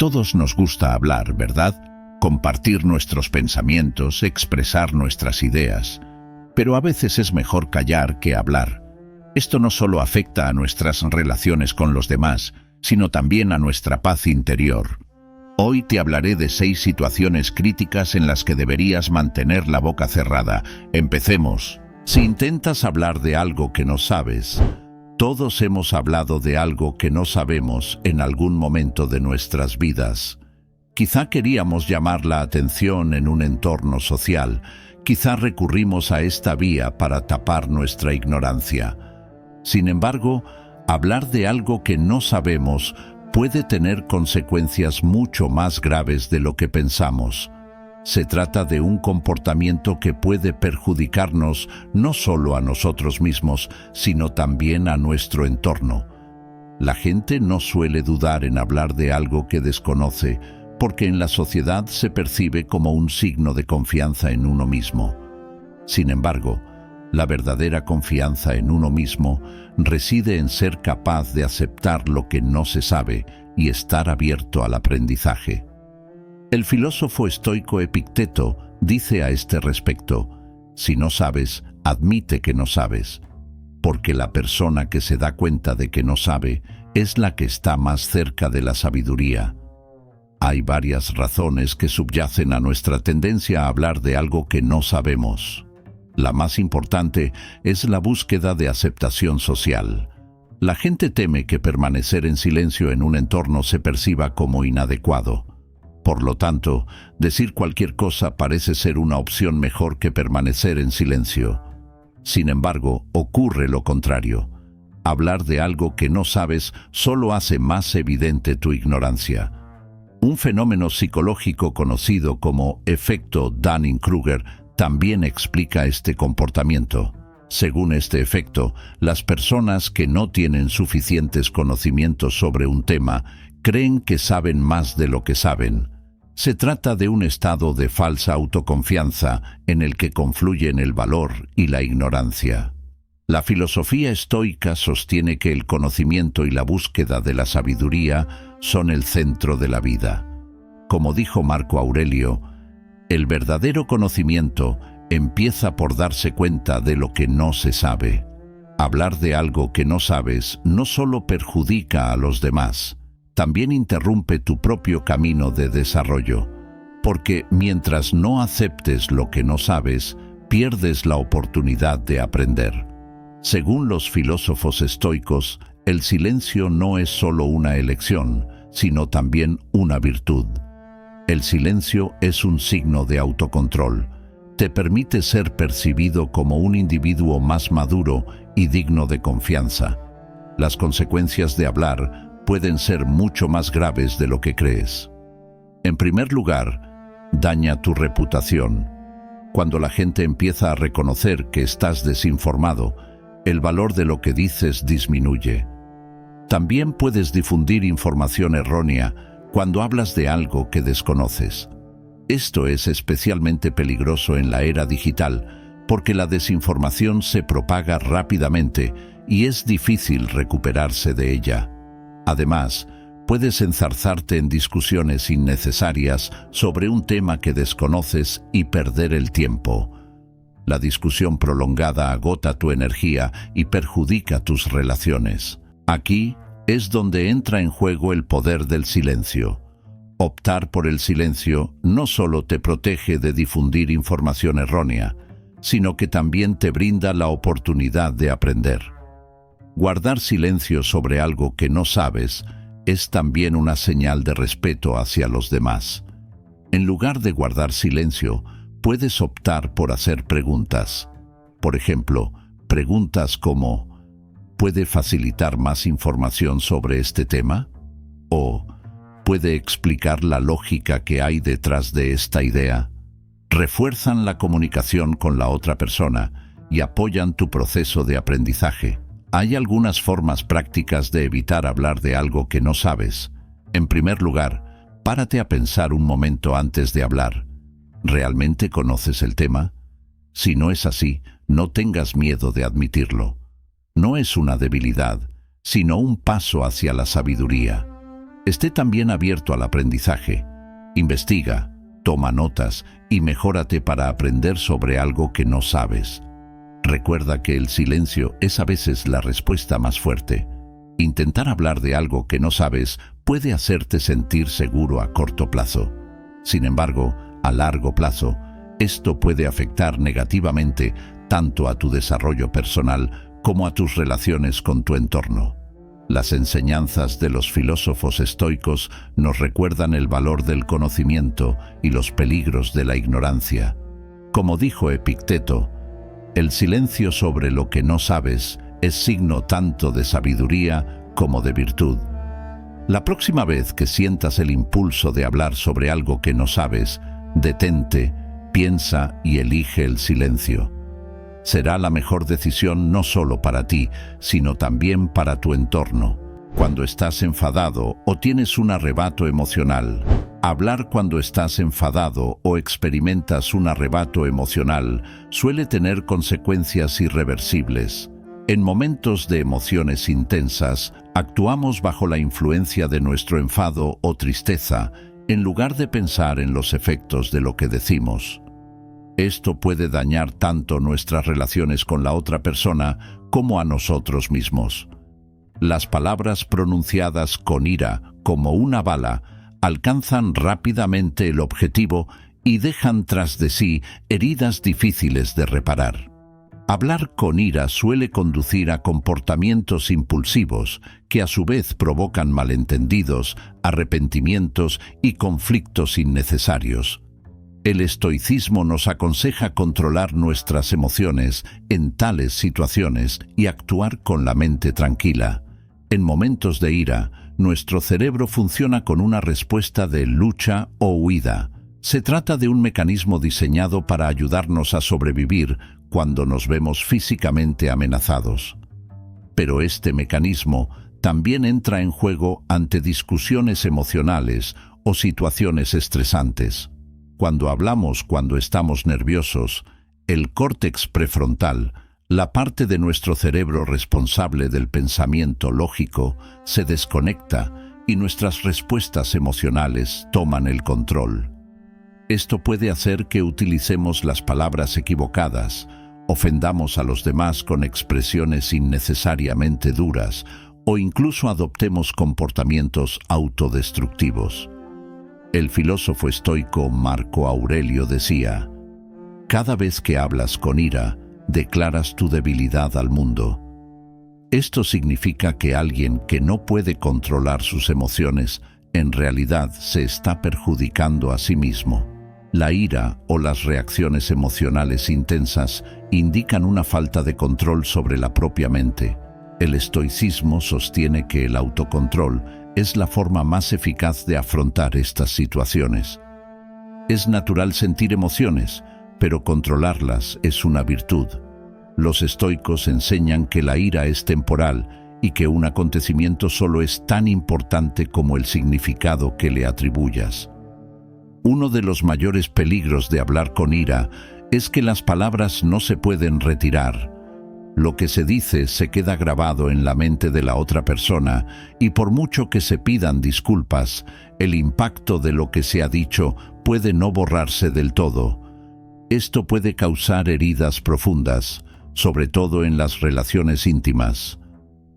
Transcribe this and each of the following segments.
todos nos gusta hablar, ¿verdad? Compartir nuestros pensamientos, expresar nuestras ideas. Pero a veces es mejor callar que hablar. Esto no solo afecta a nuestras relaciones con los demás, sino también a nuestra paz interior. Hoy te hablaré de 6 situaciones críticas en las que deberías mantener la boca cerrada. Empecemos. Si intentas hablar de algo que no sabes, todos hemos hablado de algo que no sabemos en algún momento de nuestras vidas. Quizá queríamos llamar la atención en un entorno social. Quizá recurrimos a esta vía para tapar nuestra ignorancia. Sin embargo, hablar de algo que no sabemos puede tener consecuencias mucho más graves de lo que pensamos. Se trata de un comportamiento que puede perjudicarnos no solo a nosotros mismos, sino también a nuestro entorno. La gente no suele dudar en hablar de algo que desconoce, porque en la sociedad se percibe como un signo de confianza en uno mismo. Sin embargo, la verdadera confianza en uno mismo reside en ser capaz de aceptar lo que no se sabe y estar abierto al aprendizaje. El filósofo estoico Epicteto dice a este respecto: si no sabes, admite que no sabes, porque la persona que se da cuenta de que no sabe es la que está más cerca de la sabiduría. Hay varias razones que subyacen a nuestra tendencia a hablar de algo que no sabemos. La más importante es la búsqueda de aceptación social. La gente teme que permanecer en silencio en un entorno se perciba como inadecuado. Por lo tanto, decir cualquier cosa parece ser una opción mejor que permanecer en silencio. Sin embargo, ocurre lo contrario. Hablar de algo que no sabes solo hace más evidente tu ignorancia. Un fenómeno psicológico conocido como efecto Dunning-Kruger también explica este comportamiento. Según este efecto, las personas que no tienen suficientes conocimientos sobre un tema creen que saben más de lo que saben. Se trata de un estado de falsa autoconfianza en el que confluyen el valor y la ignorancia. La filosofía estoica sostiene que el conocimiento y la búsqueda de la sabiduría son el centro de la vida. Como dijo Marco Aurelio, el verdadero conocimiento empieza por darse cuenta de lo que no se sabe. Hablar de algo que no sabes no solo perjudica a los demás, también interrumpe tu propio camino de desarrollo, porque mientras no aceptes lo que no sabes, pierdes la oportunidad de aprender. Según los filósofos estoicos, el silencio no es solo una elección, sino también una virtud. El silencio es un signo de autocontrol. Te permite ser percibido como un individuo más maduro y digno de confianza. Las consecuencias de hablar pueden ser mucho más graves de lo que crees. En primer lugar, daña tu reputación. Cuando la gente empieza a reconocer que estás desinformado, el valor de lo que dices disminuye. También puedes difundir información errónea cuando hablas de algo que desconoces. Esto es especialmente peligroso en la era digital, porque la desinformación se propaga rápidamente y es difícil recuperarse de ella. Además, puedes enzarzarte en discusiones innecesarias sobre un tema que desconoces y perder el tiempo. La discusión prolongada agota tu energía y perjudica tus relaciones. Aquí es donde entra en juego el poder del silencio. Optar por el silencio no solo te protege de difundir información errónea, sino que también te brinda la oportunidad de aprender. Guardar silencio sobre algo que no sabes es también una señal de respeto hacia los demás. En lugar de guardar silencio, puedes optar por hacer preguntas. Por ejemplo, preguntas como: ¿puede facilitar más información sobre este tema? O ¿puede explicar la lógica que hay detrás de esta idea? Refuerzan la comunicación con la otra persona y apoyan tu proceso de aprendizaje. Hay algunas formas prácticas de evitar hablar de algo que no sabes. En primer lugar, párate a pensar un momento antes de hablar. ¿Realmente conoces el tema? Si no es así, no tengas miedo de admitirlo. No es una debilidad, sino un paso hacia la sabiduría. Esté también abierto al aprendizaje. Investiga, toma notas y mejórate para aprender sobre algo que no sabes. Recuerda que el silencio es a veces la respuesta más fuerte. Intentar hablar de algo que no sabes puede hacerte sentir seguro a corto plazo. Sin embargo, a largo plazo, esto puede afectar negativamente tanto a tu desarrollo personal como a tus relaciones con tu entorno. Las enseñanzas de los filósofos estoicos nos recuerdan el valor del conocimiento y los peligros de la ignorancia. Como dijo Epicteto, el silencio sobre lo que no sabes es signo tanto de sabiduría como de virtud. La próxima vez que sientas el impulso de hablar sobre algo que no sabes, detente, piensa y elige el silencio. Será la mejor decisión no solo para ti, sino también para tu entorno. Cuando estás enfadado o tienes un arrebato emocional, hablar cuando estás enfadado o experimentas un arrebato emocional suele tener consecuencias irreversibles. En momentos de emociones intensas, actuamos bajo la influencia de nuestro enfado o tristeza, en lugar de pensar en los efectos de lo que decimos. Esto puede dañar tanto nuestras relaciones con la otra persona como a nosotros mismos. Las palabras pronunciadas con ira, como una bala, alcanzan rápidamente el objetivo y dejan tras de sí heridas difíciles de reparar. Hablar con ira suele conducir a comportamientos impulsivos que a su vez provocan malentendidos, arrepentimientos y conflictos innecesarios. El estoicismo nos aconseja controlar nuestras emociones en tales situaciones y actuar con la mente tranquila. En momentos de ira, nuestro cerebro funciona con una respuesta de lucha o huida. Se trata de un mecanismo diseñado para ayudarnos a sobrevivir cuando nos vemos físicamente amenazados. Pero este mecanismo también entra en juego ante discusiones emocionales o situaciones estresantes. Cuando hablamos cuando estamos nerviosos, el córtex prefrontal, la parte de nuestro cerebro responsable del pensamiento lógico, se desconecta y nuestras respuestas emocionales toman el control. Esto puede hacer que utilicemos las palabras equivocadas, ofendamos a los demás con expresiones innecesariamente duras o incluso adoptemos comportamientos autodestructivos. El filósofo estoico Marco Aurelio decía: «Cada vez que hablas con ira, declaras tu debilidad al mundo». Esto significa que alguien que no puede controlar sus emociones, en realidad se está perjudicando a sí mismo. La ira o las reacciones emocionales intensas indican una falta de control sobre la propia mente. El estoicismo sostiene que el autocontrol es la forma más eficaz de afrontar estas situaciones. Es natural sentir emociones, pero controlarlas es una virtud. Los estoicos enseñan que la ira es temporal y que un acontecimiento solo es tan importante como el significado que le atribuyas. Uno de los mayores peligros de hablar con ira es que las palabras no se pueden retirar. Lo que se dice se queda grabado en la mente de la otra persona y por mucho que se pidan disculpas, el impacto de lo que se ha dicho puede no borrarse del todo. Esto puede causar heridas profundas, sobre todo en las relaciones íntimas.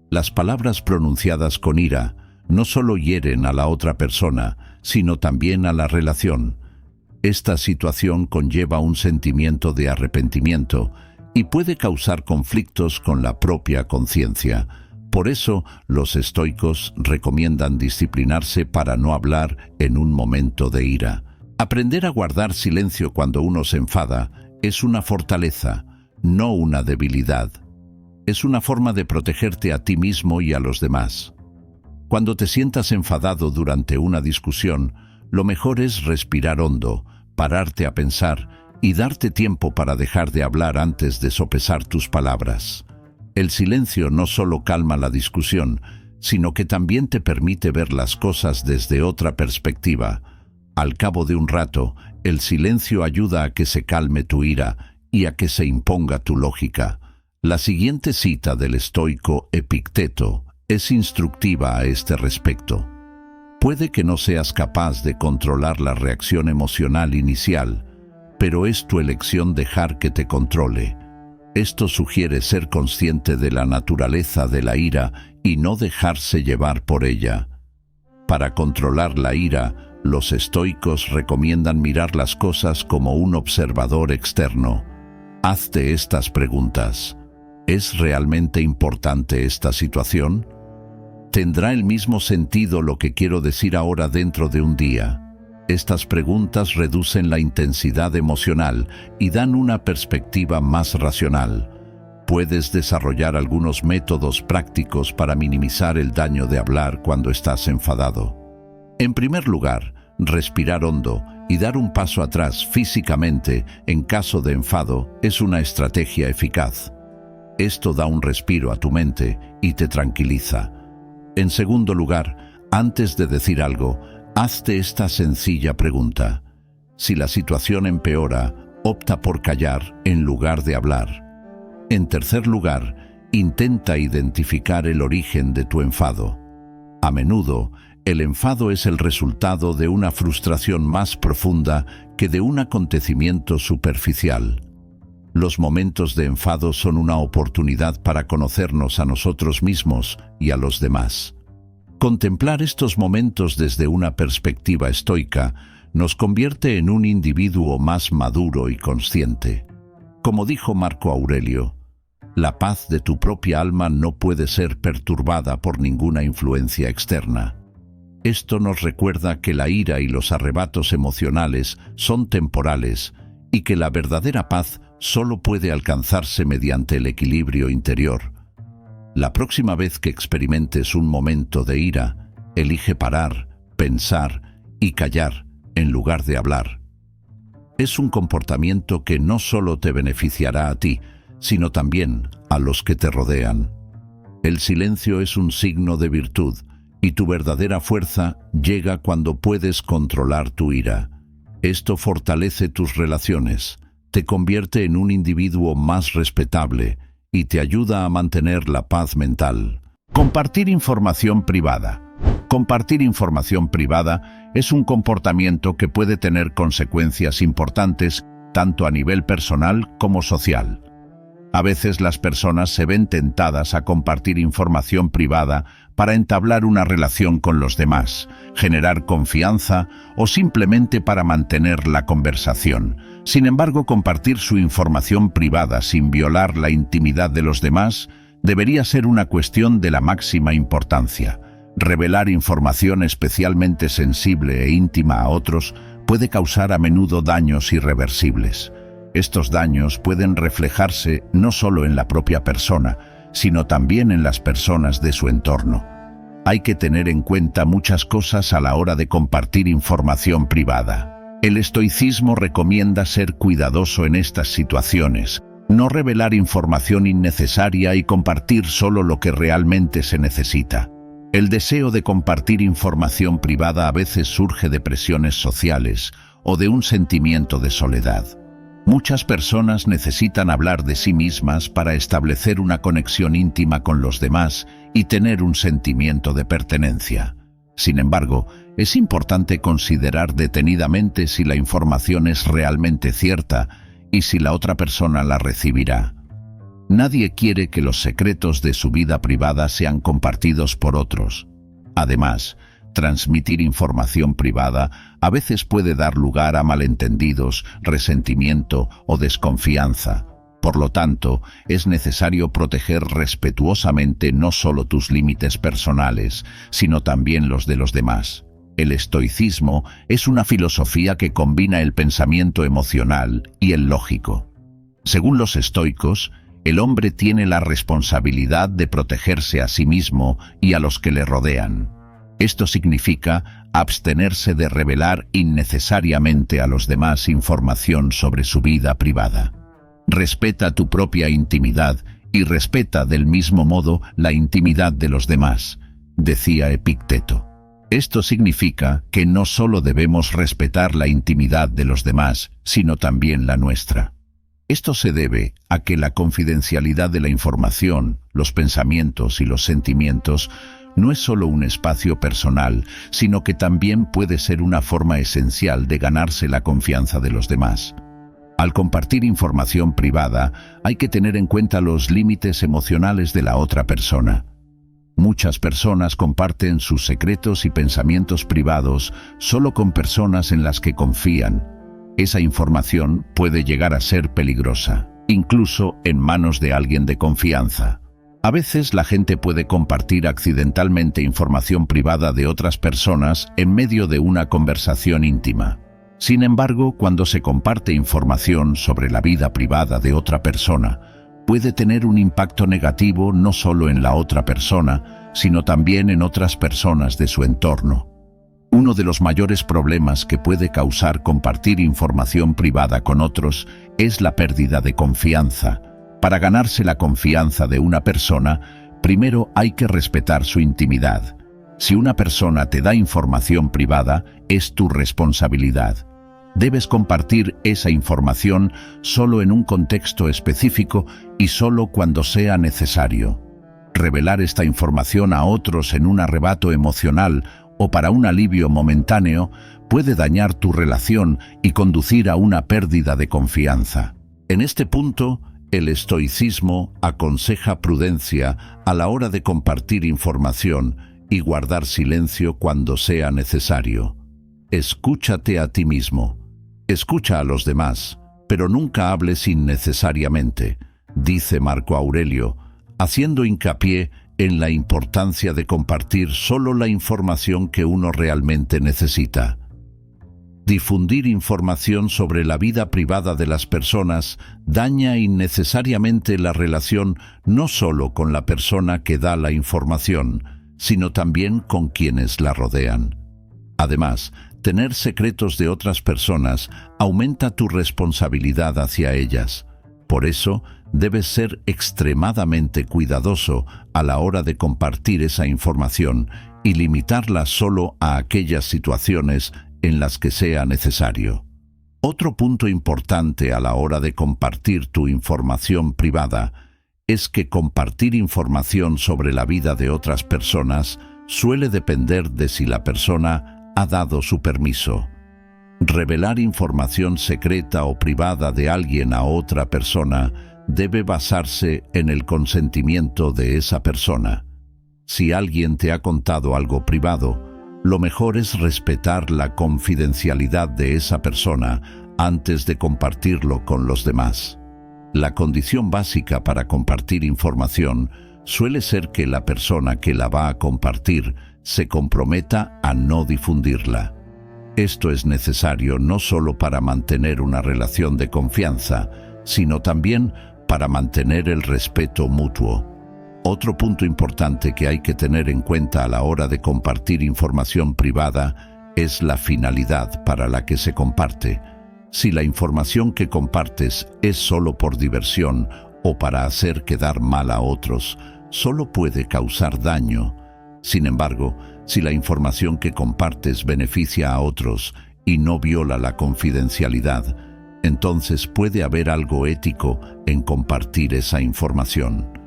Las palabras pronunciadas con ira no solo hieren a la otra persona, sino también a la relación. Esta situación conlleva un sentimiento de arrepentimiento y puede causar conflictos con la propia conciencia. Por eso, los estoicos recomiendan disciplinarse para no hablar en un momento de ira. Aprender a guardar silencio cuando uno se enfada es una fortaleza, no una debilidad. Es una forma de protegerte a ti mismo y a los demás. Cuando te sientas enfadado durante una discusión, lo mejor es respirar hondo, pararte a pensar y darte tiempo para dejar de hablar antes de sopesar tus palabras. El silencio no solo calma la discusión, sino que también te permite ver las cosas desde otra perspectiva. Al cabo de un rato, el silencio ayuda a que se calme tu ira y a que se imponga tu lógica. La siguiente cita del estoico Epicteto es instructiva a este respecto. Puede que no seas capaz de controlar la reacción emocional inicial, pero es tu elección dejar que te controle. Esto sugiere ser consciente de la naturaleza de la ira y no dejarse llevar por ella. Para controlar la ira, los estoicos recomiendan mirar las cosas como un observador externo. Hazte estas preguntas. ¿Es realmente importante esta situación? ¿Tendrá el mismo sentido lo que quiero decir ahora dentro de un día? Estas preguntas reducen la intensidad emocional y dan una perspectiva más racional. Puedes desarrollar algunos métodos prácticos para minimizar el daño de hablar cuando estás enfadado. En primer lugar, respirar hondo y dar un paso atrás físicamente en caso de enfado es una estrategia eficaz. Esto da un respiro a tu mente y te tranquiliza. En segundo lugar, antes de decir algo, hazte esta sencilla pregunta. Si la situación empeora, opta por callar en lugar de hablar. En tercer lugar, intenta identificar el origen de tu enfado. A menudo, el enfado es el resultado de una frustración más profunda que de un acontecimiento superficial. Los momentos de enfado son una oportunidad para conocernos a nosotros mismos y a los demás. Contemplar estos momentos desde una perspectiva estoica nos convierte en un individuo más maduro y consciente. Como dijo Marco Aurelio, la paz de tu propia alma no puede ser perturbada por ninguna influencia externa. Esto nos recuerda que la ira y los arrebatos emocionales son temporales y que la verdadera paz solo puede alcanzarse mediante el equilibrio interior. La próxima vez que experimentes un momento de ira, elige parar, pensar y callar en lugar de hablar. Es un comportamiento que no solo te beneficiará a ti, sino también a los que te rodean. El silencio es un signo de virtud, y tu verdadera fuerza llega cuando puedes controlar tu ira. Esto fortalece tus relaciones, te convierte en un individuo más respetable y te ayuda a mantener la paz mental. Compartir información privada. Compartir información privada es un comportamiento que puede tener consecuencias importantes tanto a nivel personal como social. A veces las personas se ven tentadas a compartir información privada para entablar una relación con los demás, generar confianza o simplemente para mantener la conversación. Sin embargo, compartir su información privada sin violar la intimidad de los demás debería ser una cuestión de la máxima importancia. Revelar información especialmente sensible e íntima a otros puede causar a menudo daños irreversibles. Estos daños pueden reflejarse no solo en la propia persona, sino también en las personas de su entorno. Hay que tener en cuenta muchas cosas a la hora de compartir información privada. El estoicismo recomienda ser cuidadoso en estas situaciones, no revelar información innecesaria y compartir solo lo que realmente se necesita. El deseo de compartir información privada a veces surge de presiones sociales o de un sentimiento de soledad. Muchas personas necesitan hablar de sí mismas para establecer una conexión íntima con los demás y tener un sentimiento de pertenencia. Sin embargo, es importante considerar detenidamente si la información es realmente cierta y si la otra persona la recibirá. Nadie quiere que los secretos de su vida privada sean compartidos por otros. Además, transmitir información privada a veces puede dar lugar a malentendidos, resentimiento o desconfianza. Por lo tanto, es necesario proteger respetuosamente no solo tus límites personales, sino también los de los demás. El estoicismo es una filosofía que combina el pensamiento emocional y el lógico. Según los estoicos, el hombre tiene la responsabilidad de protegerse a sí mismo y a los que le rodean. Esto significa abstenerse de revelar innecesariamente a los demás información sobre su vida privada. Respeta tu propia intimidad y respeta del mismo modo la intimidad de los demás, decía Epicteto. Esto significa que no solo debemos respetar la intimidad de los demás, sino también la nuestra. Esto se debe a que la confidencialidad de la información, los pensamientos y los sentimientos no es solo un espacio personal, sino que también puede ser una forma esencial de ganarse la confianza de los demás. Al compartir información privada, hay que tener en cuenta los límites emocionales de la otra persona. Muchas personas comparten sus secretos y pensamientos privados solo con personas en las que confían. Esa información puede llegar a ser peligrosa, incluso en manos de alguien de confianza. A veces la gente puede compartir accidentalmente información privada de otras personas en medio de una conversación íntima. Sin embargo, cuando se comparte información sobre la vida privada de otra persona, puede tener un impacto negativo no solo en la otra persona, sino también en otras personas de su entorno. Uno de los mayores problemas que puede causar compartir información privada con otros es la pérdida de confianza. Para ganarse la confianza de una persona, primero hay que respetar su intimidad. Si una persona te da información privada, es tu responsabilidad. Debes compartir esa información solo en un contexto específico y solo cuando sea necesario. Revelar esta información a otros en un arrebato emocional o para un alivio momentáneo puede dañar tu relación y conducir a una pérdida de confianza. En este punto, el estoicismo aconseja prudencia a la hora de compartir información y guardar silencio cuando sea necesario. Escúchate a ti mismo. Escucha a los demás, pero nunca hables innecesariamente, dice Marco Aurelio, haciendo hincapié en la importancia de compartir solo la información que uno realmente necesita. Difundir información sobre la vida privada de las personas daña innecesariamente la relación no solo con la persona que da la información, sino también con quienes la rodean. Además, tener secretos de otras personas aumenta tu responsabilidad hacia ellas. Por eso, debes ser extremadamente cuidadoso a la hora de compartir esa información y limitarla solo a aquellas situaciones en las que sea necesario. Otro punto importante a la hora de compartir tu información privada es que compartir información sobre la vida de otras personas suele depender de si la persona ha dado su permiso. Revelar información secreta o privada de alguien a otra persona debe basarse en el consentimiento de esa persona. Si alguien te ha contado algo privado, lo mejor es respetar la confidencialidad de esa persona antes de compartirlo con los demás. La condición básica para compartir información suele ser que la persona que la va a compartir se comprometa a no difundirla. Esto es necesario no solo para mantener una relación de confianza, sino también para mantener el respeto mutuo. Otro punto importante que hay que tener en cuenta a la hora de compartir información privada es la finalidad para la que se comparte. Si la información que compartes es solo por diversión o para hacer quedar mal a otros, solo puede causar daño. Sin embargo, si la información que compartes beneficia a otros y no viola la confidencialidad, entonces puede haber algo ético en compartir esa información.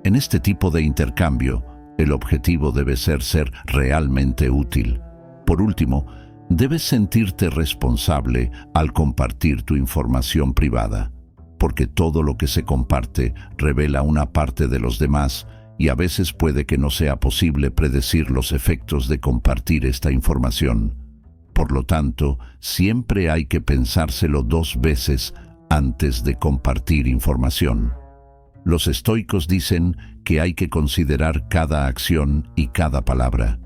En este tipo de intercambio, el objetivo debe ser realmente útil. Por último, debes sentirte responsable al compartir tu información privada, porque todo lo que se comparte revela una parte de los demás y a veces puede que no sea posible predecir los efectos de compartir esta información. Por lo tanto, siempre hay que pensárselo 2 veces antes de compartir información. Los estoicos dicen que hay que considerar cada acción y cada palabra.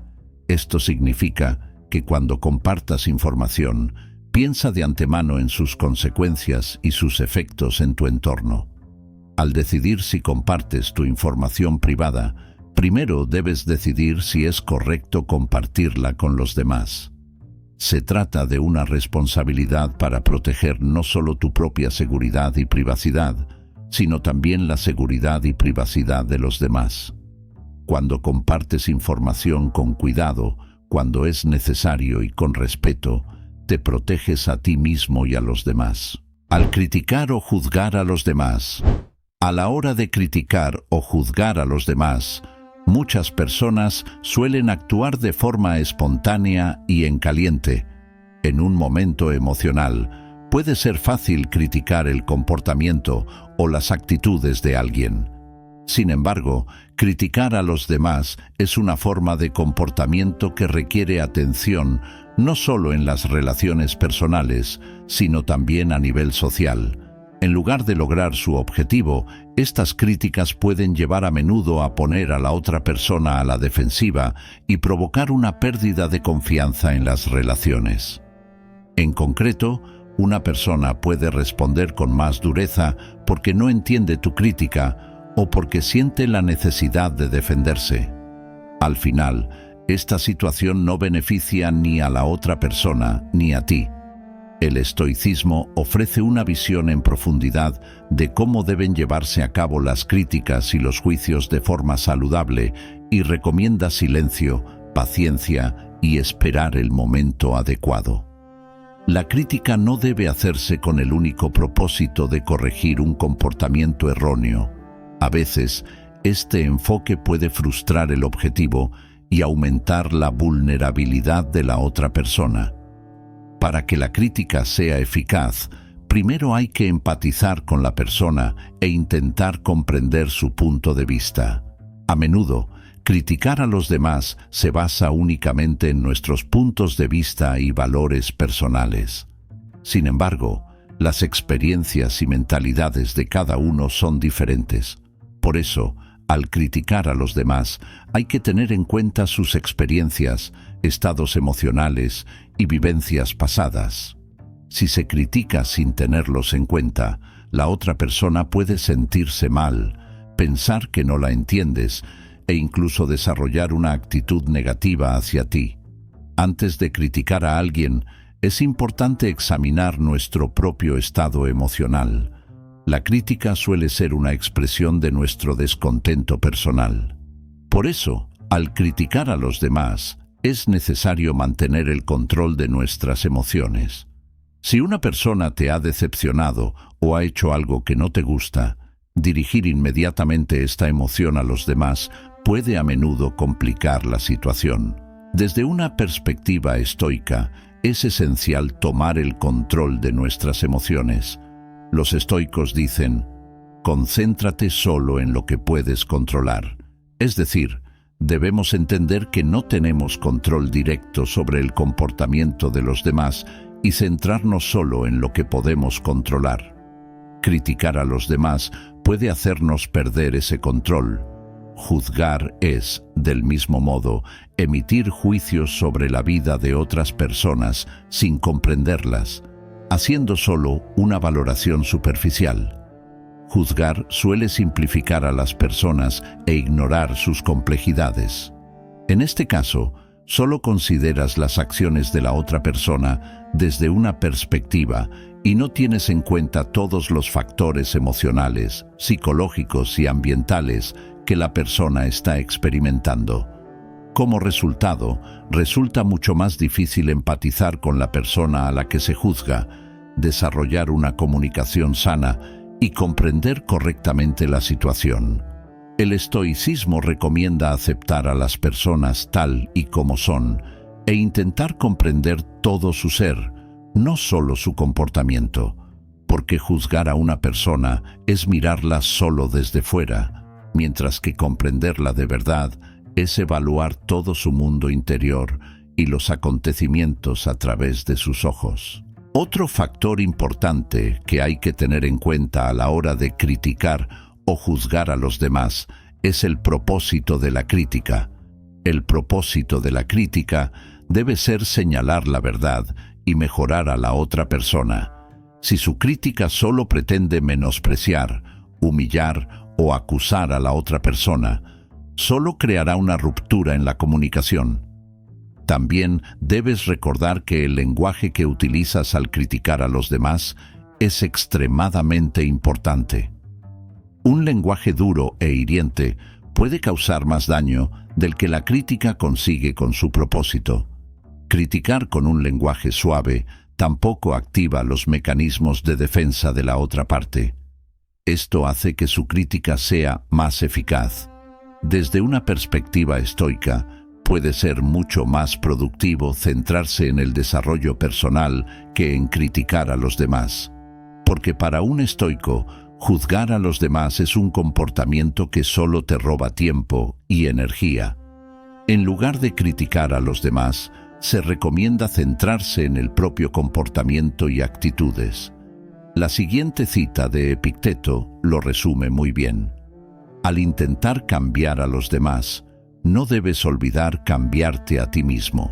Esto significa que cuando compartas información, piensa de antemano en sus consecuencias y sus efectos en tu entorno. Al decidir si compartes tu información privada, primero debes decidir si es correcto compartirla con los demás. Se trata de una responsabilidad para proteger no solo tu propia seguridad y privacidad, sino también la seguridad y privacidad de los demás. Cuando compartes información con cuidado, cuando es necesario y con respeto, te proteges a ti mismo y a los demás. Al criticar o juzgar a los demás. A la hora de criticar o juzgar a los demás, Muchas personas suelen actuar de forma espontánea y en caliente. En un momento emocional, puede ser fácil criticar el comportamiento o las actitudes de alguien. Sin embargo, criticar a los demás es una forma de comportamiento que requiere atención no solo en las relaciones personales, sino también a nivel social. En lugar de lograr su objetivo, estas críticas pueden llevar a menudo a poner a la otra persona a la defensiva y provocar una pérdida de confianza en las relaciones. En concreto, una persona puede responder con más dureza porque no entiende tu crítica o porque siente la necesidad de defenderse. Al final, esta situación no beneficia ni a la otra persona ni a ti. El estoicismo ofrece una visión en profundidad de cómo deben llevarse a cabo las críticas y los juicios de forma saludable y recomienda silencio, paciencia y esperar el momento adecuado. La crítica no debe hacerse con el único propósito de corregir un comportamiento erróneo. A veces, este enfoque puede frustrar el objetivo y aumentar la vulnerabilidad de la otra persona. Para que la crítica sea eficaz, primero hay que empatizar con la persona e intentar comprender su punto de vista. A menudo, criticar a los demás se basa únicamente en nuestros puntos de vista y valores personales. Sin embargo, las experiencias y mentalidades de cada uno son diferentes. Por eso, al criticar a los demás, hay que tener en cuenta sus experiencias, estados emocionales y vivencias pasadas. Si se critica sin tenerlos en cuenta, la otra persona puede sentirse mal, pensar que no la entiendes e incluso desarrollar una actitud negativa hacia ti. Antes de criticar a alguien, es importante examinar nuestro propio estado emocional. La crítica suele ser una expresión de nuestro descontento personal. Por eso, al criticar a los demás, es necesario mantener el control de nuestras emociones. Si una persona te ha decepcionado o ha hecho algo que no te gusta, dirigir inmediatamente esta emoción a los demás puede a menudo complicar la situación. Desde una perspectiva estoica, es esencial tomar el control de nuestras emociones. Los estoicos dicen, concéntrate solo en lo que puedes controlar. Es decir, debemos entender que no tenemos control directo sobre el comportamiento de los demás y centrarnos solo en lo que podemos controlar. Criticar a los demás puede hacernos perder ese control. Juzgar es, del mismo modo, emitir juicios sobre la vida de otras personas sin comprenderlas, haciendo solo una valoración superficial. Juzgar suele simplificar a las personas e ignorar sus complejidades. En este caso, solo consideras las acciones de la otra persona desde una perspectiva y no tienes en cuenta todos los factores emocionales, psicológicos y ambientales que la persona está experimentando. Como resultado, resulta mucho más difícil empatizar con la persona a la que se juzga, desarrollar una comunicación sana y comprender correctamente la situación. El estoicismo recomienda aceptar a las personas tal y como son e intentar comprender todo su ser, no solo su comportamiento, porque juzgar a una persona es mirarla solo desde fuera, mientras que comprenderla de verdad es evaluar todo su mundo interior y los acontecimientos a través de sus ojos. Otro factor importante que hay que tener en cuenta a la hora de criticar o juzgar a los demás es el propósito de la crítica. El propósito de la crítica debe ser señalar la verdad y mejorar a la otra persona. Si su crítica solo pretende menospreciar, humillar o acusar a la otra persona, solo creará una ruptura en la comunicación. También debes recordar que el lenguaje que utilizas al criticar a los demás es extremadamente importante. Un lenguaje duro e hiriente puede causar más daño del que la crítica consigue con su propósito. Criticar con un lenguaje suave tampoco activa los mecanismos de defensa de la otra parte. Esto hace que su crítica sea más eficaz. Desde una perspectiva estoica, puede ser mucho más productivo centrarse en el desarrollo personal que en criticar a los demás. Porque para un estoico, juzgar a los demás es un comportamiento que solo te roba tiempo y energía. En lugar de criticar a los demás, se recomienda centrarse en el propio comportamiento y actitudes. La siguiente cita de Epicteto lo resume muy bien. Al intentar cambiar a los demás, no debes olvidar cambiarte a ti mismo.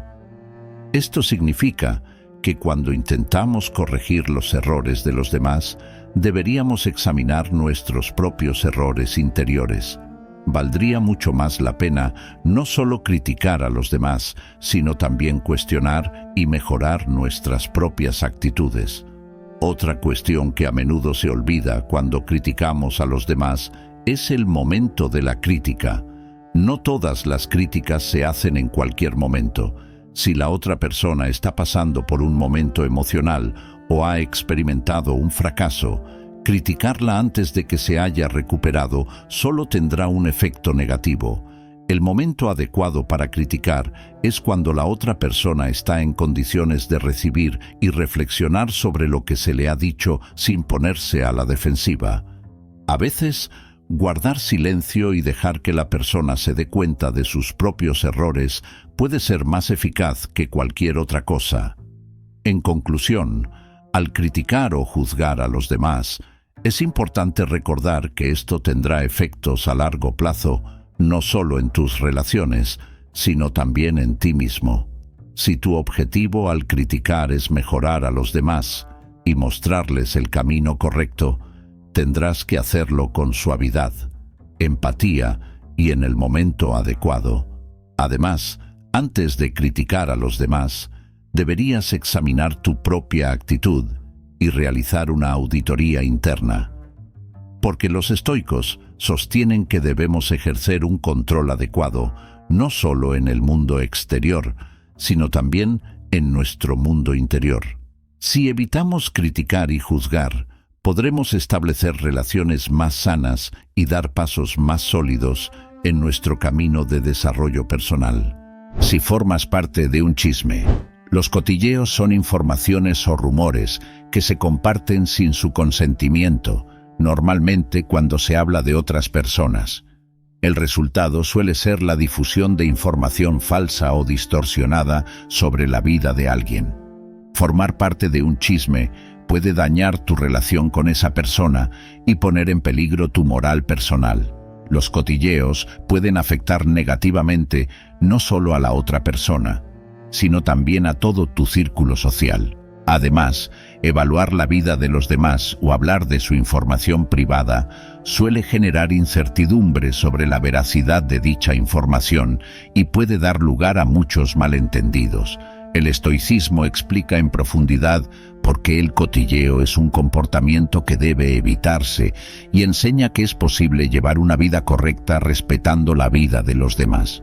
Esto significa que cuando intentamos corregir los errores de los demás, deberíamos examinar nuestros propios errores interiores. Valdría mucho más la pena no solo criticar a los demás, sino también cuestionar y mejorar nuestras propias actitudes. Otra cuestión que a menudo se olvida cuando criticamos a los demás es el momento de la crítica. No todas las críticas se hacen en cualquier momento. Si la otra persona está pasando por un momento emocional o ha experimentado un fracaso, criticarla antes de que se haya recuperado solo tendrá un efecto negativo. El momento adecuado para criticar es cuando la otra persona está en condiciones de recibir y reflexionar sobre lo que se le ha dicho sin ponerse a la defensiva. A veces, guardar silencio y dejar que la persona se dé cuenta de sus propios errores puede ser más eficaz que cualquier otra cosa. En conclusión, al criticar o juzgar a los demás, es importante recordar que esto tendrá efectos a largo plazo, no solo en tus relaciones, sino también en ti mismo. Si tu objetivo al criticar es mejorar a los demás y mostrarles el camino correcto, tendrás que hacerlo con suavidad, empatía y en el momento adecuado. Además, antes de criticar a los demás, deberías examinar tu propia actitud y realizar una auditoría interna. Porque los estoicos sostienen que debemos ejercer un control adecuado, no solo en el mundo exterior, sino también en nuestro mundo interior. Si evitamos criticar y juzgar, podremos establecer relaciones más sanas y dar pasos más sólidos en nuestro camino de desarrollo personal. Si formas parte de un chisme, los cotilleos son informaciones o rumores que se comparten sin su consentimiento, normalmente cuando se habla de otras personas. El resultado suele ser la difusión de información falsa o distorsionada sobre la vida de alguien. Formar parte de un chisme puede dañar tu relación con esa persona y poner en peligro tu moral personal. Los cotilleos pueden afectar negativamente no solo a la otra persona, sino también a todo tu círculo social. Además, evaluar la vida de los demás o hablar de su información privada suele generar incertidumbre sobre la veracidad de dicha información y puede dar lugar a muchos malentendidos. El estoicismo explica en profundidad por qué el cotilleo es un comportamiento que debe evitarse y enseña que es posible llevar una vida correcta respetando la vida de los demás.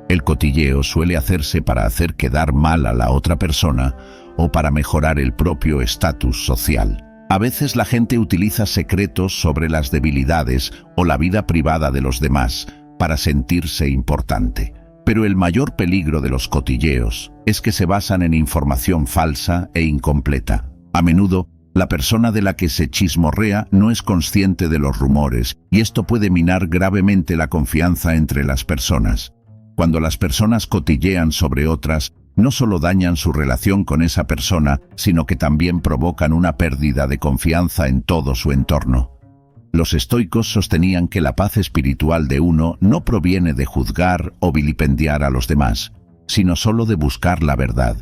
El cotilleo suele hacerse para hacer quedar mal a la otra persona o para mejorar el propio estatus social. A veces la gente utiliza secretos sobre las debilidades o la vida privada de los demás para sentirse importante. Pero el mayor peligro de los cotilleos es que se basan en información falsa e incompleta. A menudo, la persona de la que se chismorrea no es consciente de los rumores y esto puede minar gravemente la confianza entre las personas. Cuando las personas cotillean sobre otras, no solo dañan su relación con esa persona, sino que también provocan una pérdida de confianza en todo su entorno. Los estoicos sostenían que la paz espiritual de uno no proviene de juzgar o vilipendiar a los demás, sino solo de buscar la verdad.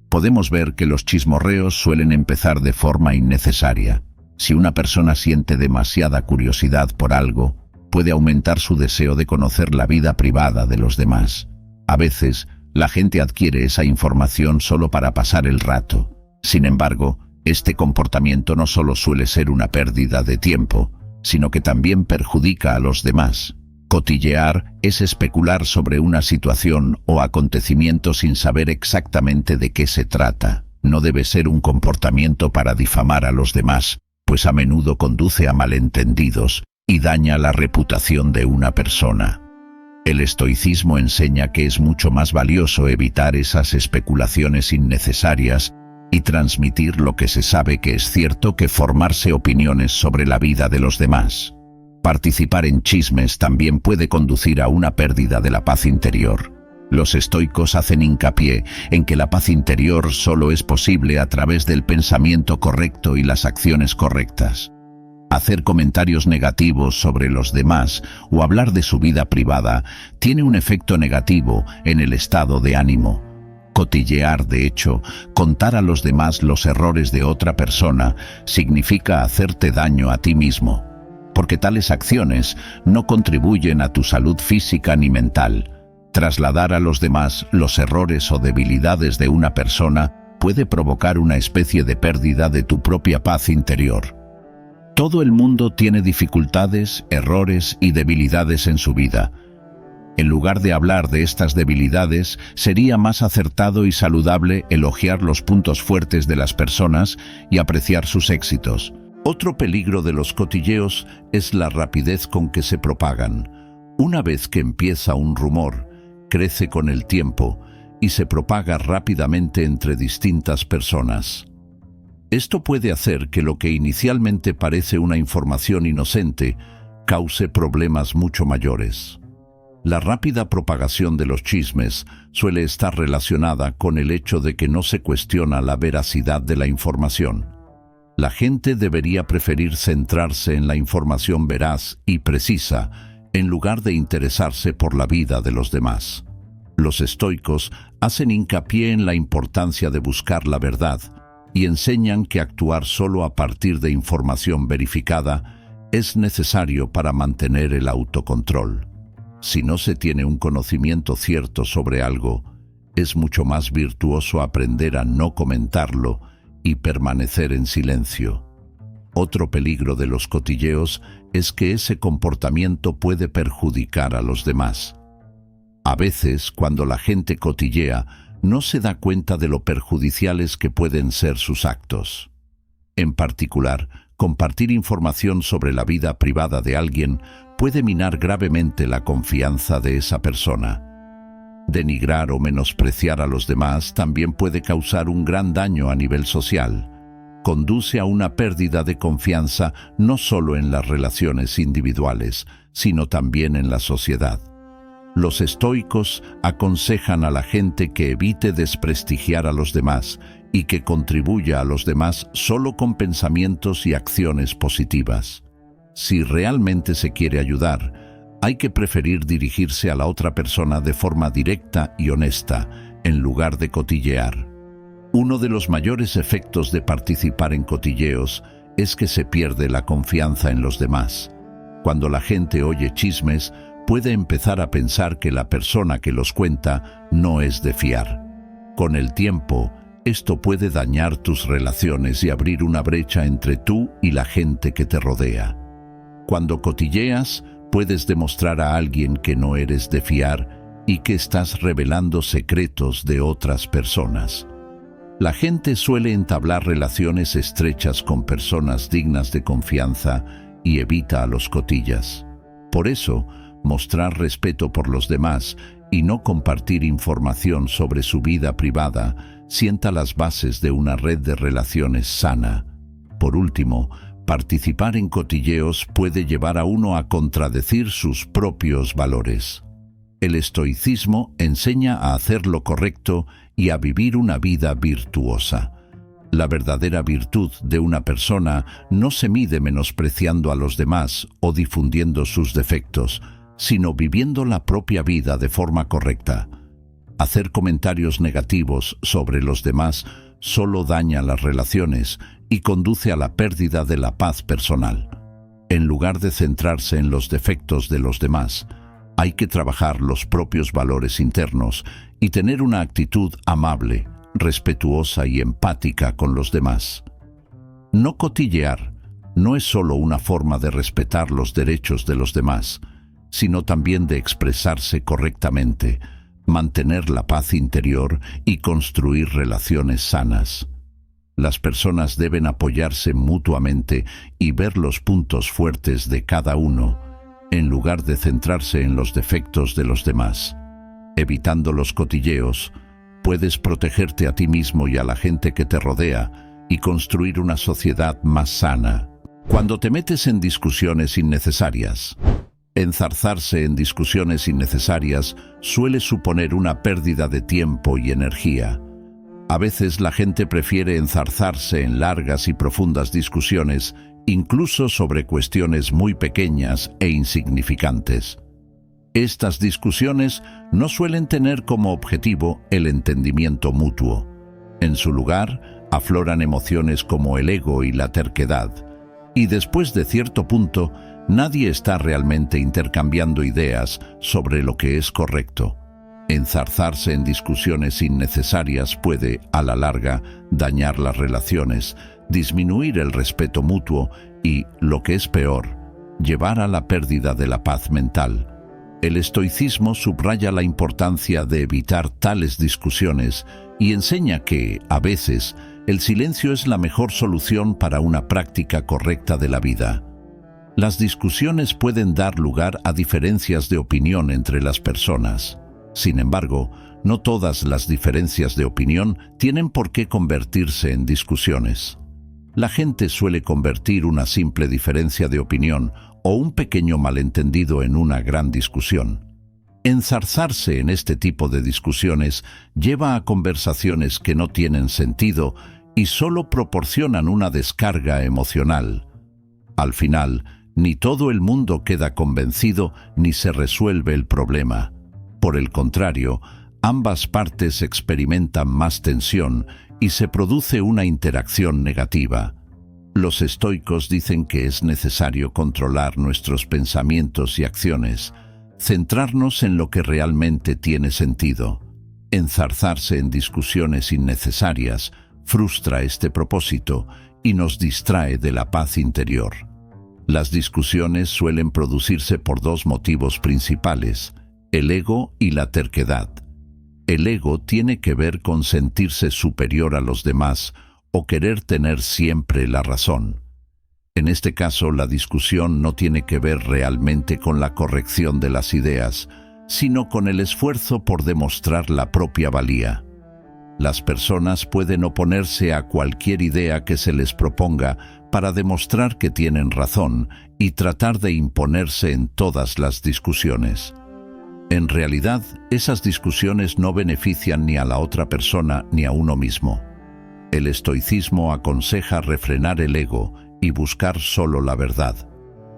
Podemos ver que los chismorreos suelen empezar de forma innecesaria. Si una persona siente demasiada curiosidad por algo, puede aumentar su deseo de conocer la vida privada de los demás. A veces, la gente adquiere esa información solo para pasar el rato. Sin embargo, este comportamiento no solo suele ser una pérdida de tiempo, sino que también perjudica a los demás. Cotillear es especular sobre una situación o acontecimiento sin saber exactamente de qué se trata. No debe ser un comportamiento para difamar a los demás, pues a menudo conduce a malentendidos y daña la reputación de una persona. El estoicismo enseña que es mucho más valioso evitar esas especulaciones innecesarias y transmitir lo que se sabe que es cierto que formarse opiniones sobre la vida de los demás. Participar en chismes también puede conducir a una pérdida de la paz interior. Los estoicos hacen hincapié en que la paz interior solo es posible a través del pensamiento correcto y las acciones correctas. Hacer comentarios negativos sobre los demás o hablar de su vida privada tiene un efecto negativo en el estado de ánimo. Cotillear, de hecho, contar a los demás los errores de otra persona, significa hacerte daño a ti mismo, porque tales acciones no contribuyen a tu salud física ni mental. Trasladar a los demás los errores o debilidades de una persona puede provocar una especie de pérdida de tu propia paz interior. Todo el mundo tiene dificultades, errores y debilidades en su vida. En lugar de hablar de estas debilidades, sería más acertado y saludable elogiar los puntos fuertes de las personas y apreciar sus éxitos. Otro peligro de los cotilleos es la rapidez con que se propagan. Una vez que empieza un rumor, crece con el tiempo y se propaga rápidamente entre distintas personas. Esto puede hacer que lo que inicialmente parece una información inocente cause problemas mucho mayores. La rápida propagación de los chismes suele estar relacionada con el hecho de que no se cuestiona la veracidad de la información. La gente debería preferir centrarse en la información veraz y precisa en lugar de interesarse por la vida de los demás. Los estoicos hacen hincapié en la importancia de buscar la verdad y enseñan que actuar solo a partir de información verificada es necesario para mantener el autocontrol. Si no se tiene un conocimiento cierto sobre algo, es mucho más virtuoso aprender a no comentarlo y permanecer en silencio. Otro peligro de los cotilleos es que ese comportamiento puede perjudicar a los demás. A veces, cuando la gente cotillea, no se da cuenta de lo perjudiciales que pueden ser sus actos. En particular, compartir información sobre la vida privada de alguien puede minar gravemente la confianza de esa persona. Denigrar o menospreciar a los demás también puede causar un gran daño a nivel social. Conduce a una pérdida de confianza no solo en las relaciones individuales, sino también en la sociedad. Los estoicos aconsejan a la gente que evite desprestigiar a los demás y que contribuya a los demás solo con pensamientos y acciones positivas. Si realmente se quiere ayudar, hay que preferir dirigirse a la otra persona de forma directa y honesta, en lugar de cotillear. Uno de los mayores efectos de participar en cotilleos es que se pierde la confianza en los demás. Cuando la gente oye chismes, puede empezar a pensar que la persona que los cuenta no es de fiar. Con el tiempo, esto puede dañar tus relaciones y abrir una brecha entre tú y la gente que te rodea. Cuando cotilleas, puedes demostrar a alguien que no eres de fiar y que estás revelando secretos de otras personas. La gente suele entablar relaciones estrechas con personas dignas de confianza y evita a los cotillas. Por eso, mostrar respeto por los demás y no compartir información sobre su vida privada sienta las bases de una red de relaciones sana. Por último, participar en cotilleos puede llevar a uno a contradecir sus propios valores. El estoicismo enseña a hacer lo correcto y a vivir una vida virtuosa. La verdadera virtud de una persona no se mide menospreciando a los demás o difundiendo sus defectos, sino viviendo la propia vida de forma correcta. Hacer comentarios negativos sobre los demás solo daña las relaciones y conduce a la pérdida de la paz personal. En lugar de centrarse en los defectos de los demás, hay que trabajar los propios valores internos y tener una actitud amable, respetuosa y empática con los demás. No cotillear no es solo una forma de respetar los derechos de los demás, sino también de expresarse correctamente, mantener la paz interior y construir relaciones sanas. Las personas deben apoyarse mutuamente y ver los puntos fuertes de cada uno. en lugar de centrarse en los defectos de los demás. Evitando los cotilleos, puedes protegerte a ti mismo y a la gente que te rodea y construir una sociedad más sana. Cuando te metes en discusiones innecesarias, enzarzarse en discusiones innecesarias suele suponer una pérdida de tiempo y energía. A veces la gente prefiere enzarzarse en largas y profundas discusiones, incluso sobre cuestiones muy pequeñas e insignificantes. Estas discusiones no suelen tener como objetivo el entendimiento mutuo. En su lugar, afloran emociones como el ego y la terquedad. Y después de cierto punto, nadie está realmente intercambiando ideas sobre lo que es correcto. Enzarzarse en discusiones innecesarias puede, a la larga, dañar las relaciones, disminuir el respeto mutuo y, lo que es peor, llevar a la pérdida de la paz mental. El estoicismo subraya la importancia de evitar tales discusiones y enseña que, a veces, el silencio es la mejor solución para una práctica correcta de la vida. Las discusiones pueden dar lugar a diferencias de opinión entre las personas. Sin embargo, no todas las diferencias de opinión tienen por qué convertirse en discusiones. La gente suele convertir una simple diferencia de opinión o un pequeño malentendido en una gran discusión. Enzarzarse en este tipo de discusiones lleva a conversaciones que no tienen sentido y solo proporcionan una descarga emocional. Al final, ni todo el mundo queda convencido ni se resuelve el problema. Por el contrario, ambas partes experimentan más tensión y se produce una interacción negativa. Los estoicos dicen que es necesario controlar nuestros pensamientos y acciones, centrarnos en lo que realmente tiene sentido. Enzarzarse en discusiones innecesarias frustra este propósito y nos distrae de la paz interior. Las discusiones suelen producirse por dos motivos principales: el ego y la terquedad. El ego tiene que ver con sentirse superior a los demás o querer tener siempre la razón. En este caso, la discusión no tiene que ver realmente con la corrección de las ideas, sino con el esfuerzo por demostrar la propia valía. Las personas pueden oponerse a cualquier idea que se les proponga para demostrar que tienen razón y tratar de imponerse en todas las discusiones. En realidad, esas discusiones no benefician ni a la otra persona ni a uno mismo. El estoicismo aconseja refrenar el ego y buscar solo la verdad.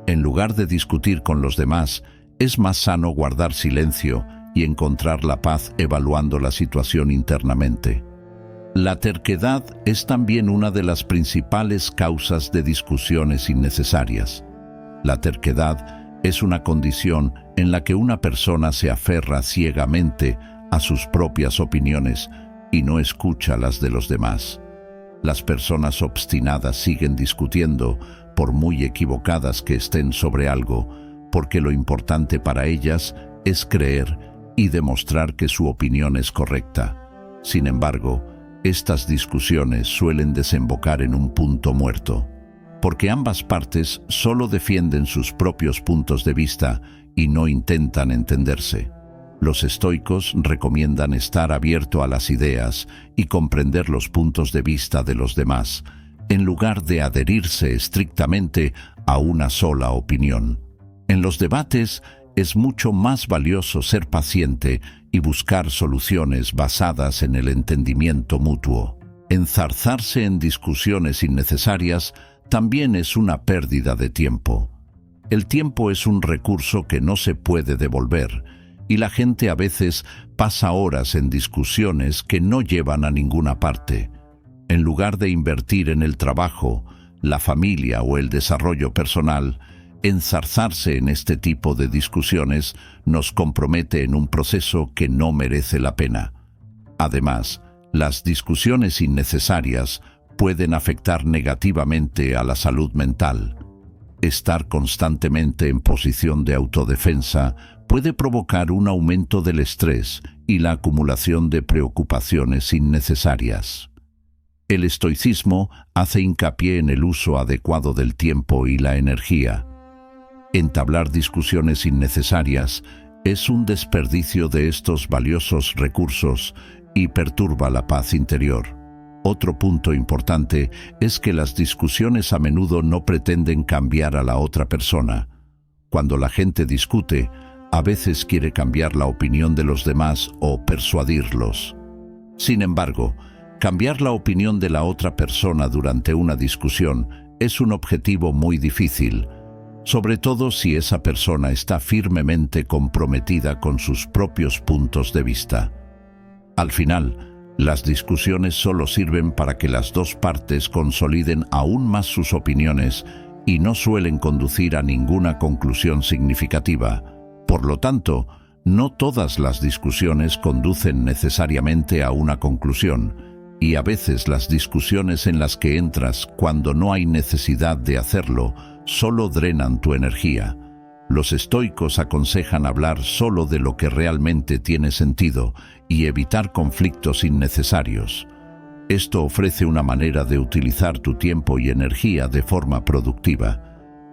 En lugar de discutir con los demás, es más sano guardar silencio y encontrar la paz evaluando la situación internamente. La terquedad es también una de las principales causas de discusiones innecesarias. La terquedad es una condición en la que una persona se aferra ciegamente a sus propias opiniones y no escucha las de los demás. Las personas obstinadas siguen discutiendo, por muy equivocadas que estén sobre algo, porque lo importante para ellas es creer y demostrar que su opinión es correcta. Sin embargo, estas discusiones suelen desembocar en un punto muerto, porque ambas partes solo defienden sus propios puntos de vista y no intentan entenderse. Los estoicos recomiendan estar abierto a las ideas y comprender los puntos de vista de los demás, en lugar de adherirse estrictamente a una sola opinión. En los debates es mucho más valioso ser paciente y buscar soluciones basadas en el entendimiento mutuo. Enzarzarse en discusiones innecesarias también es una pérdida de tiempo. El tiempo es un recurso que no se puede devolver, y la gente a veces pasa horas en discusiones que no llevan a ninguna parte. En lugar de invertir en el trabajo, la familia o el desarrollo personal, enzarzarse en este tipo de discusiones nos compromete en un proceso que no merece la pena. Además, las discusiones innecesarias pueden afectar negativamente a la salud mental. Estar constantemente en posición de autodefensa puede provocar un aumento del estrés y la acumulación de preocupaciones innecesarias. El estoicismo hace hincapié en el uso adecuado del tiempo y la energía. Entablar discusiones innecesarias es un desperdicio de estos valiosos recursos y perturba la paz interior. Otro punto importante es que las discusiones a menudo no pretenden cambiar a la otra persona. Cuando la gente discute, a veces quiere cambiar la opinión de los demás o persuadirlos. Sin embargo, cambiar la opinión de la otra persona durante una discusión es un objetivo muy difícil, sobre todo si esa persona está firmemente comprometida con sus propios puntos de vista. Al final, las discusiones solo sirven para que las dos partes consoliden aún más sus opiniones y no suelen conducir a ninguna conclusión significativa. Por lo tanto, no todas las discusiones conducen necesariamente a una conclusión, y a veces las discusiones en las que entras cuando no hay necesidad de hacerlo solo drenan tu energía. Los estoicos aconsejan hablar solo de lo que realmente tiene sentido y evitar conflictos innecesarios. Esto ofrece una manera de utilizar tu tiempo y energía de forma productiva.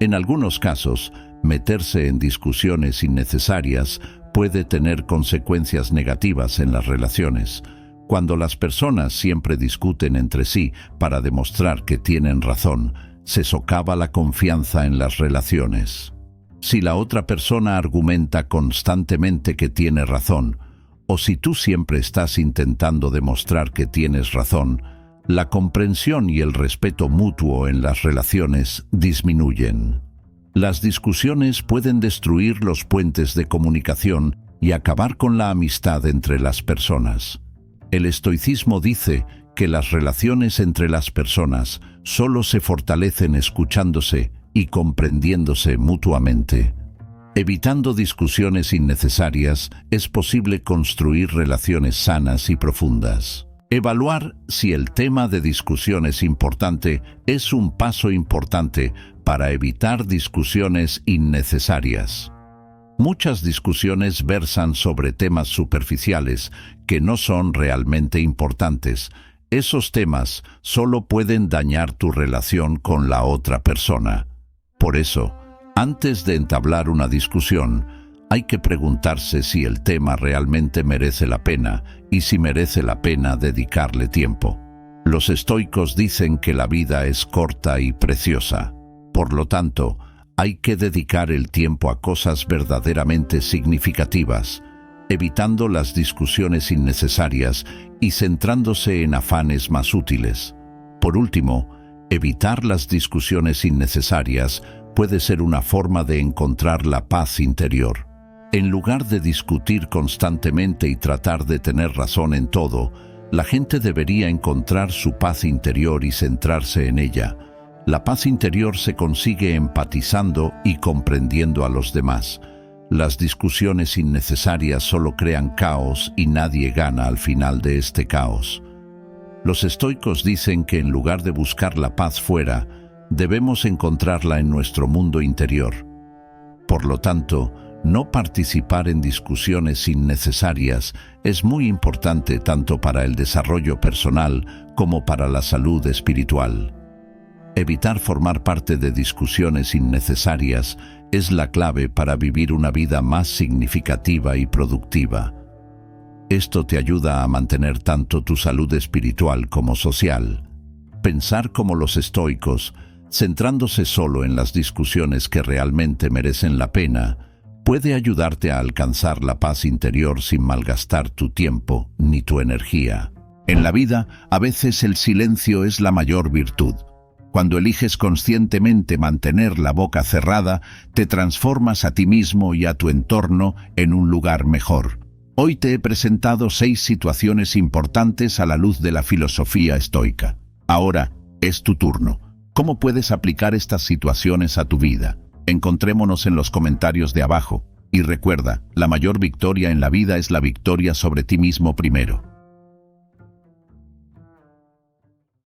En algunos casos, meterse en discusiones innecesarias puede tener consecuencias negativas en las relaciones. Cuando las personas siempre discuten entre sí para demostrar que tienen razón, se socava la confianza en las relaciones. Si la otra persona argumenta constantemente que tiene razón, o si tú siempre estás intentando demostrar que tienes razón, la comprensión y el respeto mutuo en las relaciones disminuyen. Las discusiones pueden destruir los puentes de comunicación y acabar con la amistad entre las personas. El estoicismo dice que las relaciones entre las personas solo se fortalecen escuchándose y comprendiéndose mutuamente. Evitando discusiones innecesarias, es posible construir relaciones sanas y profundas. Evaluar si el tema de discusión es importante es un paso importante para evitar discusiones innecesarias. Muchas discusiones versan sobre temas superficiales que no son realmente importantes. Esos temas solo pueden dañar tu relación con la otra persona. Por eso, antes de entablar una discusión, hay que preguntarse si el tema realmente merece la pena y si merece la pena dedicarle tiempo. Los estoicos dicen que la vida es corta y preciosa. Por lo tanto, hay que dedicar el tiempo a cosas verdaderamente significativas, evitando las discusiones innecesarias y centrándose en afanes más útiles. Por último, evitar las discusiones innecesarias puede ser una forma de encontrar la paz interior. En lugar de discutir constantemente y tratar de tener razón en todo, la gente debería encontrar su paz interior y centrarse en ella. La paz interior se consigue empatizando y comprendiendo a los demás. Las discusiones innecesarias solo crean caos y nadie gana al final de este caos. Los estoicos dicen que en lugar de buscar la paz fuera, debemos encontrarla en nuestro mundo interior. Por lo tanto, no participar en discusiones innecesarias es muy importante tanto para el desarrollo personal como para la salud espiritual. Evitar formar parte de discusiones innecesarias es la clave para vivir una vida más significativa y productiva. Esto te ayuda a mantener tanto tu salud espiritual como social. Pensar como los estoicos, centrándose solo en las discusiones que realmente merecen la pena, puede ayudarte a alcanzar la paz interior sin malgastar tu tiempo ni tu energía. En la vida, a veces el silencio es la mayor virtud. Cuando eliges conscientemente mantener la boca cerrada, te transformas a ti mismo y a tu entorno en un lugar mejor. Hoy te he presentado 6 situaciones importantes a la luz de la filosofía estoica. Ahora es tu turno. ¿Cómo puedes aplicar estas situaciones a tu vida? Encontrémonos en los comentarios de abajo. Y recuerda, la mayor victoria en la vida es la victoria sobre ti mismo primero.